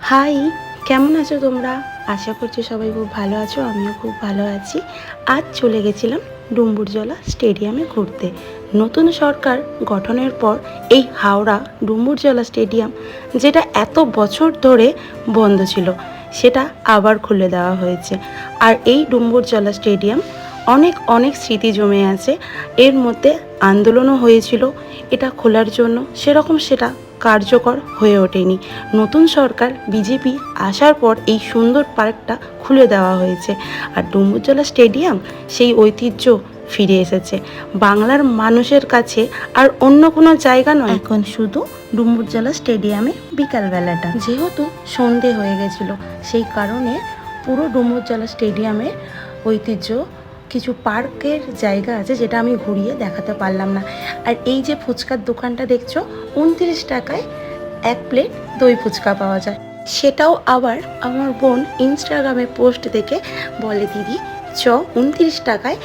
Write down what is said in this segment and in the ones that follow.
High, কেমন আছো তোমরা? আশা করছি সবাই খুব ভালো আছো, আমিও খুব ভালো আছি। আজ চলে গেছিলাম ডুম্বুরজলা স্টেডিয়ামে ঘুরতে। নতুন সরকার গঠনের পর এই হাওড়া ডুম্বুরজলা স্টেডিয়াম, যেটা এত বছর ধরে বন্ধ ছিল, সেটা আবার খুলে দেওয়া হয়েছে। আর এই ডুম্বুরজলা স্টেডিয়াম অনেক অনেক স্মৃতি জমে আছে। এর মধ্যে আন্দোলনও হয়েছিল এটা খোলার জন্য, সেরকম সেটা কার্যকর হয়ে ওঠেনি। নতুন সরকার বিজেপি আসার পর এই সুন্দর পার্কটা খুলে দেওয়া হয়েছে। আর ডুম্বুরজলা স্টেডিয়াম সেই ঐতিহ্য ফিরে এসেছে বাংলার মানুষের কাছে। আর অন্য কোনো জায়গা নয়, এখন শুধু ডুম্বুরজলা স্টেডিয়ামে বিকালবেলাটা, যেহেতু সন্ধে হয়ে গেছিলো, সেই কারণে পুরো ডুম্বুরজলা স্টেডিয়ামের ঐতিহ্য কিছু পার্কের জায়গা আছে যেটা আমি ঘুরিয়ে দেখাতে পারলাম না। আর এই যে ফুচকার দোকানটা দেখছো, 29 টাকায় এক প্লেট দই ফুচকা পাওয়া যায়। সেটাও আবার আমার বোন ইনস্টাগ্রামে পোস্ট দেখে বলে, দিদি 29 টাকায়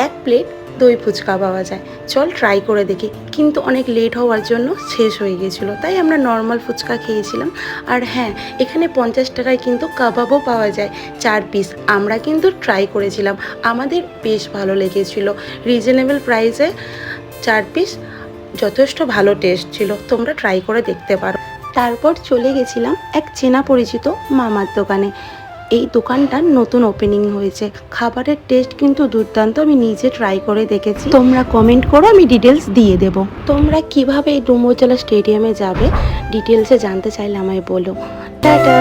এক প্লেট দই ফুচকা পাওয়া যায়, চল ট্রাই করে দেখি। কিন্তু অনেক লেট হওয়ার জন্য শেষ হয়ে গেছিলো, তাই আমরা নর্মাল ফুচকা খেয়েছিলাম। আর হ্যাঁ, এখানে 50 টাকায় কিন্তু কাবাবও পাওয়া যায় 4 পিস। আমরা কিন্তু ট্রাই করেছিলাম, আমাদের বেশ ভালো লেগেছিল। রিজনেবল প্রাইসে 4 পিস যথেষ্ট ভালো টেস্ট ছিল, তোমরা ট্রাই করে দেখতে পারো। তারপর চলে গেছিলাম এক চেনা পরিচিত মামার দোকানে। এই দোকানটা নতুন ওপেনিং হয়েছে, খাবারের টেস্ট কিন্তু দুর্দান্ত, আমি নিজে ট্রাই করে দেখেছি। তোমরা কমেন্ট করো, আমি ডিটেলস দিয়ে দেব। তোমরা কিভাবে এই ডুম্বুরজলা স্টেডিয়ামে যাবে ডিটেলসে জানতে চাইলে আমায় বলো। টাটা।